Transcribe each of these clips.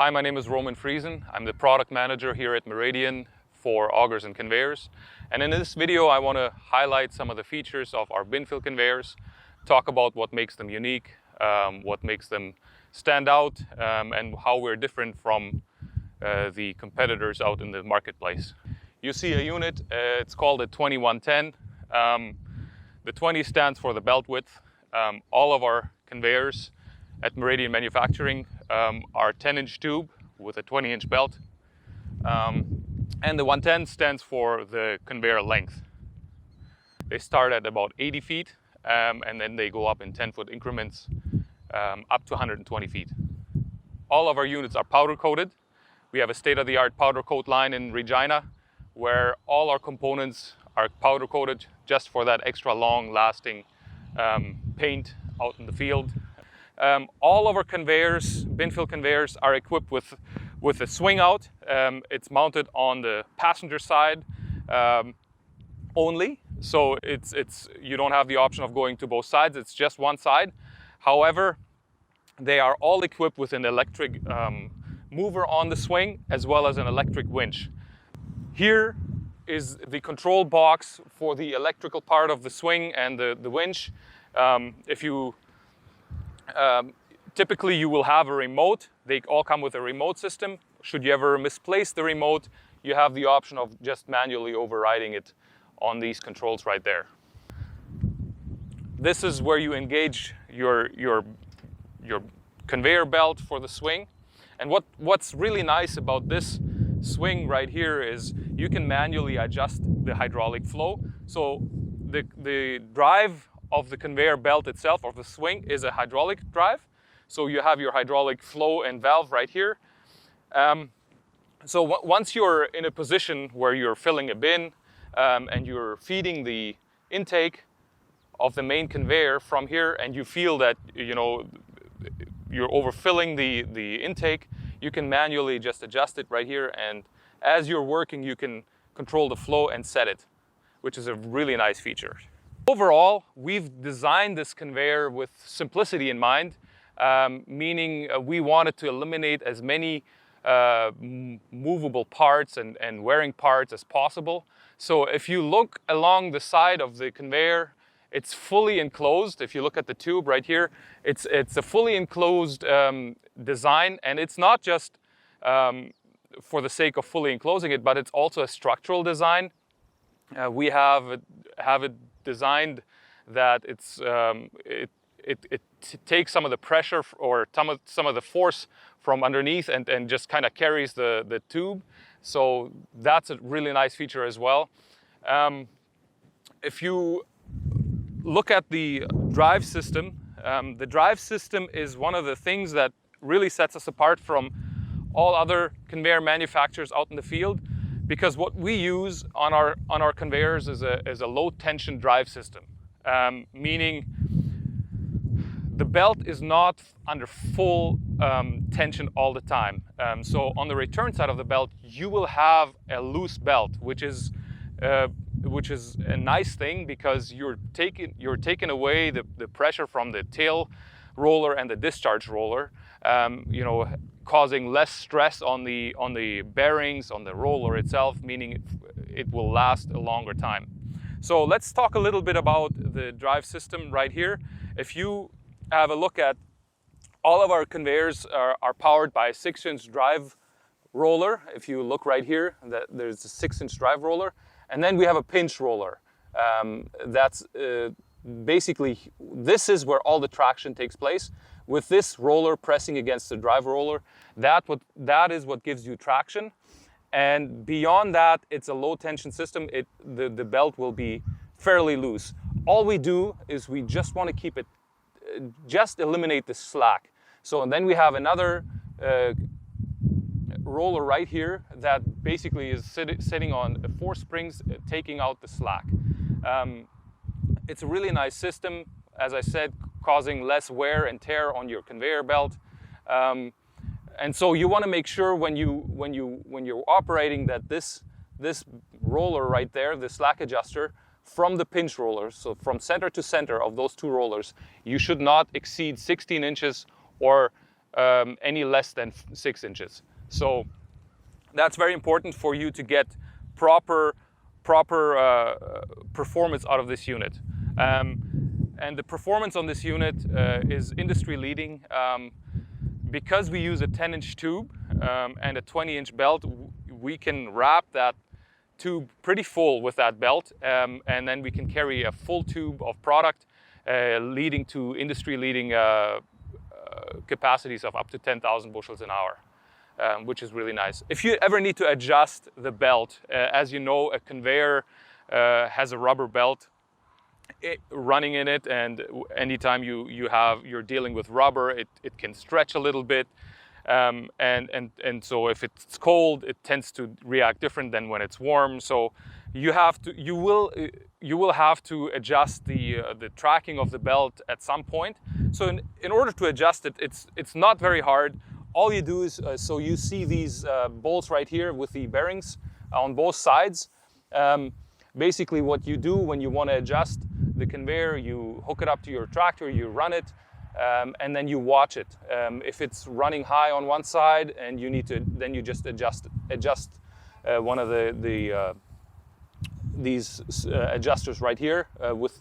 Hi, my name is Roman Friesen. I'm the product manager here at Meridian for augers and conveyors. And in this video, I want to highlight some of the features of our bin fill conveyors, talk about what makes them unique, what makes them stand out, and how we're different from the competitors out in the marketplace. You see a unit, it's called a 2110. The 20 stands for the belt width. All of our conveyors at Meridian Manufacturing are 10-inch tube with a 20-inch belt. And the 110 stands for the conveyor length. They start at about 80 feet and then they go up in 10-foot increments up to 120 feet. All of our units are powder coated. We have a state-of-the-art powder coat line in Regina where all our components are powder coated just for that extra long lasting paint out in the field. All of our conveyors, bin fill conveyors, are equipped with a swing out. It's mounted on the passenger side only, so you don't have the option of going to both sides. It's just one side. However, they are all equipped with an electric mover on the swing as well as an electric winch. Here is the control box for the electrical part of the swing and the winch. Typically you will have a remote. They all come with a remote system. Should you ever misplace the remote, you have the option of just manually overriding it on these controls right there. This is where you engage your conveyor belt for the swing. And what's really nice about this swing right here is you can manually adjust the hydraulic flow. So the drive of the conveyor belt itself, of the swing, is a hydraulic drive. So you have your hydraulic flow and valve right here. So once you're in a position where you're filling a bin and you're feeding the intake of the main conveyor from here, and you feel that you're overfilling the intake, you can manually just adjust it right here, and as you're working you can control the flow and set it, which is a really nice feature. Overall, we've designed this conveyor with simplicity in mind, meaning we wanted to eliminate as many movable parts and wearing parts as possible. So if you look along the side of the conveyor, it's fully enclosed. If you look at the tube right here, it's a fully enclosed design, and it's not just for the sake of fully enclosing it, but it's also a structural design. We have it designed that it takes some of the pressure or some of the force from underneath and just kind of carries the tube. So that's a really nice feature as well. If you look at the drive system is one of the things that really sets us apart from all other conveyor manufacturers out in the field, because what we use on our conveyors is a low tension drive system, meaning the belt is not under full tension all the time. So on the return side of the belt, you will have a loose belt, which is a nice thing because you're taking away the pressure from the tail roller and the discharge roller, causing less stress on the bearings, on the roller itself, meaning it will last a longer time. So let's talk a little bit about the drive system right here. If you have a look at all of our conveyors are powered by a 6-inch drive roller. If you look right here, there's a 6-inch drive roller. And then we have a pinch roller. That's basically, this is where all the traction takes place. With this roller pressing against the drive roller, that is what gives you traction. And beyond that, it's a low tension system. The belt will be fairly loose. All we do is we just want to keep it, just eliminate the slack. So and then we have another roller right here that basically is sitting on 4 springs, taking out the slack. It's a really nice system, as I said, causing less wear and tear on your conveyor belt. And so you want to make sure when you're operating that this roller right there, the slack adjuster, from the pinch roller, so from center to center of those 2 rollers, you should not exceed 16 inches or any less than 6 inches. So that's very important for you to get proper performance out of this unit. And the performance on this unit is industry leading. Because we use a 10-inch tube and a 20-inch belt, we can wrap that tube pretty full with that belt, and then we can carry a full tube of product, leading to industry-leading capacities of up to 10,000 bushels an hour, which is really nice. If you ever need to adjust the belt, as you know, a conveyor has a rubber belt running in it, and anytime you're dealing with rubber, it can stretch a little bit, and so if it's cold, it tends to react different than when it's warm. So you will have to adjust the tracking of the belt at some point. So in order to adjust it, it's not very hard. All you do is so you see these bolts right here with the bearings on both sides. Basically, what you do when you want to adjust the conveyor, you hook it up to your tractor, you run it, and then you watch it. If it's running high on one side and you need to, then you just adjust one of these adjusters right here with,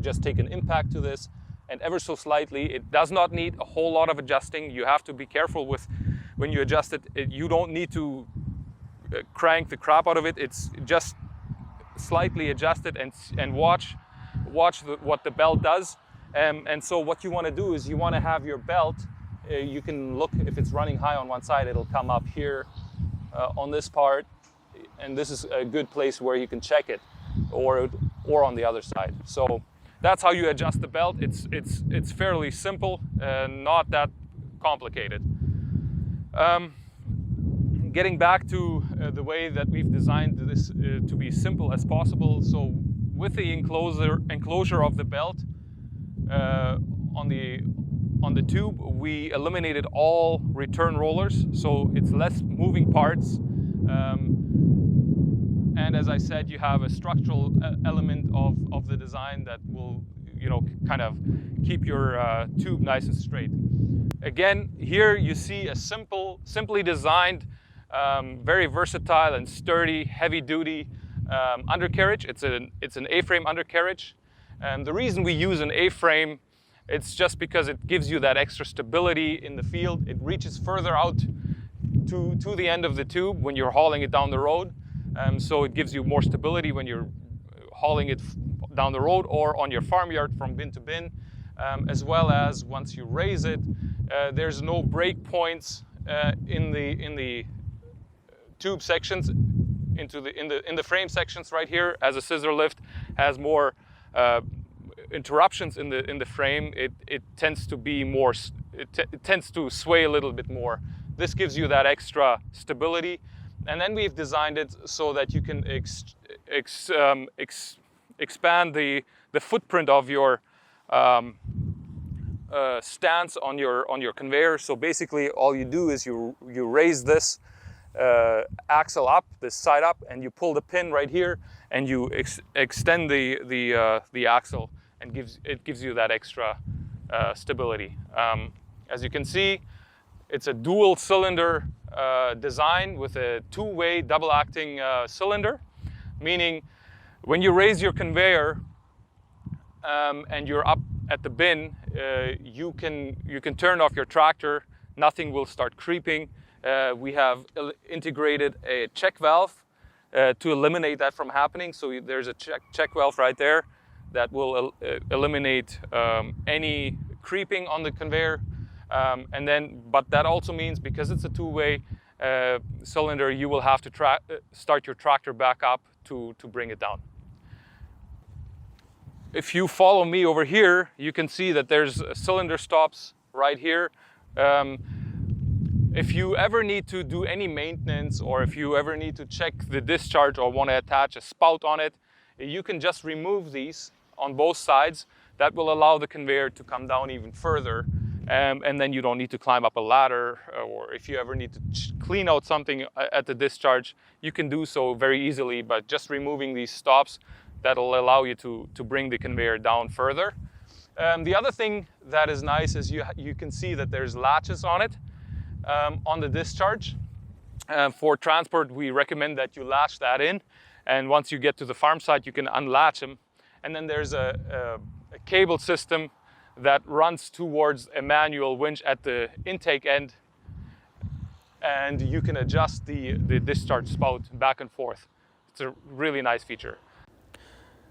just take an impact to this, and ever so slightly. It does not need a whole lot of adjusting. You have to be careful with when you adjust it. You don't need to crank the crap out of it. It's just slightly adjust it and watch what the belt does. And so what you want to do is you want to have your belt, you can look, if it's running high on one side, it'll come up here on this part, and this is a good place where you can check it, or on the other side. So that's how you adjust the belt. It's fairly simple, not that complicated. Getting back to the way that we've designed this to be simple as possible. So with the enclosure of the belt on the tube, we eliminated all return rollers, so it's less moving parts. And as I said, you have a structural element of the design that will, kind of keep your tube nice and straight. Again, here you see a simply designed, very versatile and sturdy, heavy-duty undercarriage. It's an A-frame undercarriage. And the reason we use an A-frame, it's just because it gives you that extra stability in the field. It reaches further out to the end of the tube when you're hauling it down the road. So it gives you more stability when you're hauling it down the road or on your farmyard from bin to bin, as well as once you raise it, there's no break points in the tube sections in the frame sections right here. As a scissor lift has more interruptions in the frame, it tends to be more. It tends to sway a little bit more. This gives you that extra stability, and then we've designed it so that you can expand the footprint of your stance on your conveyor. So basically, all you do is you raise this axle up, this side up, and you pull the pin right here, and you extend the axle, and it gives you that extra stability. As you can see, it's a dual cylinder design with a two-way double acting cylinder, meaning when you raise your conveyor and you're up at the bin, you can turn off your tractor. Nothing will start creeping. We have integrated a check valve to eliminate that from happening. So there's a check valve right there that will eliminate any creeping on the conveyor. But that also means, because it's a two-way cylinder, you will have to start your tractor back up to bring it down. If you follow me over here, you can see that there's cylinder stops right here. If you ever need to do any maintenance, or if you ever need to check the discharge or want to attach a spout on it, you can just remove these on both sides. That will allow the conveyor to come down even further. And then you don't need to climb up a ladder, or if you ever need to clean out something at the discharge, you can do so very easily by just removing these stops. That'll allow you to bring the conveyor down further. The other thing that is nice is you can see that there's latches on it, on the discharge. For transport, we recommend that you latch that in, and once you get to the farm site, you can unlatch them. And then there's a cable system that runs towards a manual winch at the intake end, and you can adjust the discharge spout back and forth. It's a really nice feature.